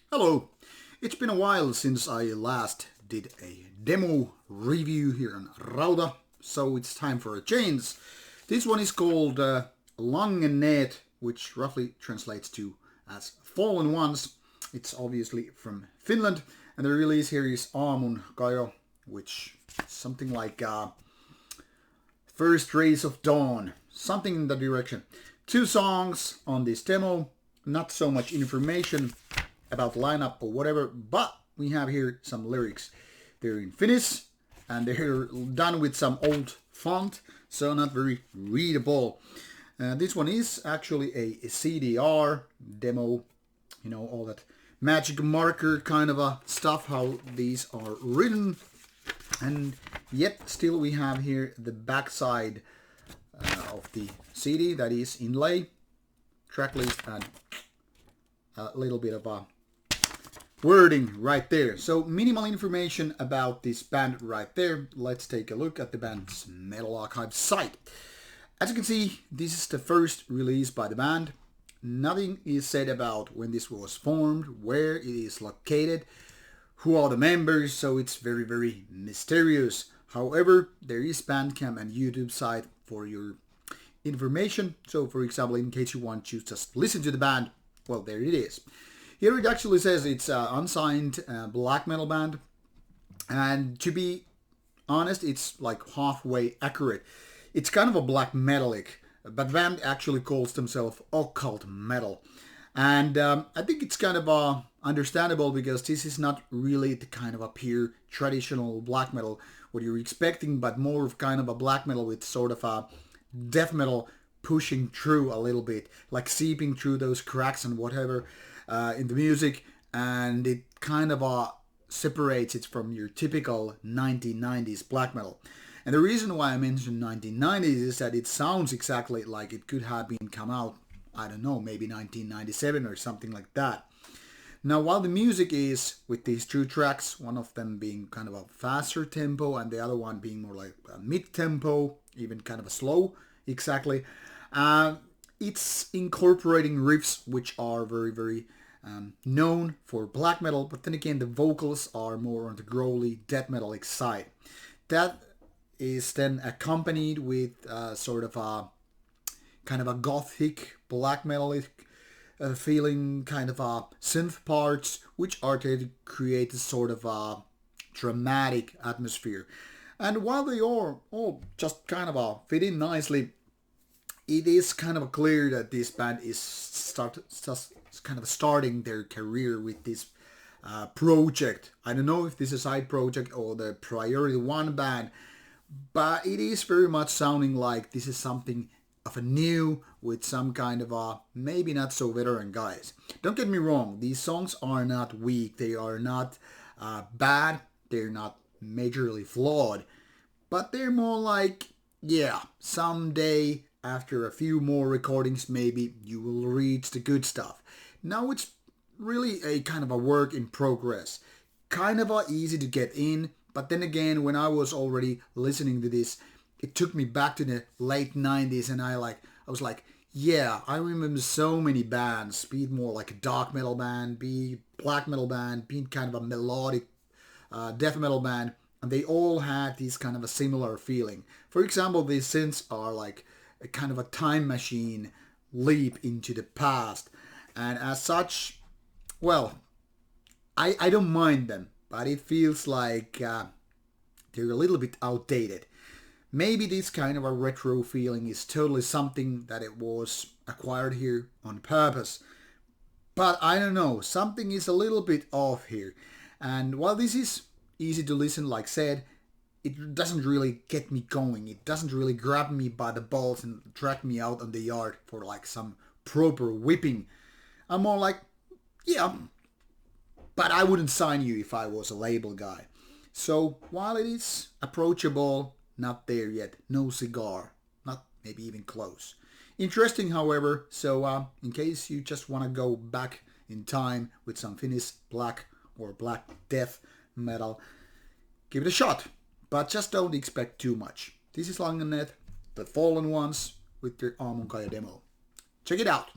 Hello! It's been a while since I last did a demo review here on Rauta, so it's time for a change. This one is called Langenneet, which roughly translates to as Fallen Ones. It's obviously from Finland, and the release here is Aamunkajo, which is something like First Rays of Dawn, something in that direction. 2 songs on this demo, not so much information about lineup or whatever, but we have here some lyrics. They're in Finnish and they're done with some old font, so not very readable. This one is actually a CDR demo, you know, all that magic marker kind of a stuff, how these are written. And yet still we have here the backside of the CD, that is inlay, tracklist, and a little bit of a wording right there. So minimal information about this band right there. Let's take a look at the band's Metal Archive site. As you can see, this is the first release by the band. Nothing is said about when this was formed, where it is located, who are the members, so it's very, very mysterious. However, there is Bandcamp and YouTube site for your information. So for example, in case you want to just listen to the band, well, there it is. Here it actually says it's an unsigned black metal band, and to be honest, it's like halfway accurate. It's kind of a black metallic, but the band actually calls themselves Occult metal, and I think it's kind of understandable because this is not really the kind of a pure traditional black metal what you're expecting, but more of kind of a black metal with sort of a death metal pushing through a little bit, like seeping through those cracks and whatever in the music, and it kind of separates it from your typical 1990s black metal. And the reason why I mentioned 1990s is that it sounds exactly like it could have been come out, I don't know, maybe 1997 or something like that. Now, while the music is with these 2 tracks, one of them being kind of a faster tempo and the other one being more like a mid-tempo, even kind of a slow, exactly. It's incorporating riffs which are very, very known for black metal, but then again the vocals are more on the growly death metallic side. That is then accompanied with sort of a kind of a gothic black metallic feeling, kind of synth parts, which are to create a sort of a dramatic atmosphere. And while they are all just kind of fit in nicely, it is kind of clear that this band is starting their career with this project. I don't know if this is a side project or the priority one band, but it is very much sounding like this is something of a new with some kind of a maybe not so veteran guys. Don't get me wrong, these songs are not weak, they are not bad, they're not majorly flawed, but they're more like, yeah, someday after a few more recordings maybe you will reach the good stuff. Now it's really a kind of a work in progress, kind of easy to get in, but then again when I was already listening to this, it took me back to the late 90s, and I was like, yeah, I remember so many bands, be it more like a dark metal band, be it black metal band, be it kind of a melodic death metal band, and they all had this kind of a similar feeling. For example, these synths are like a kind of a time machine leap into the past, and as such, well, I don't mind them, but it feels like they're a little bit outdated. Maybe this kind of a retro feeling is totally something that it was acquired here on purpose. But I don't know, something is a little bit off here. And while this is easy to listen, like said, it doesn't really get me going. It doesn't really grab me by the balls and drag me out on the yard for like some proper whipping. I'm more like, yeah, but I wouldn't sign you if I was a label guy. So while it is approachable, not there yet, no cigar, not maybe even close. Interesting, however, so in case you just want to go back in time with some Finnish black or black death metal, give it a shot, but just don't expect too much. This is Langenneet, the Fallen Ones, with their Aamukajo demo. Check it out!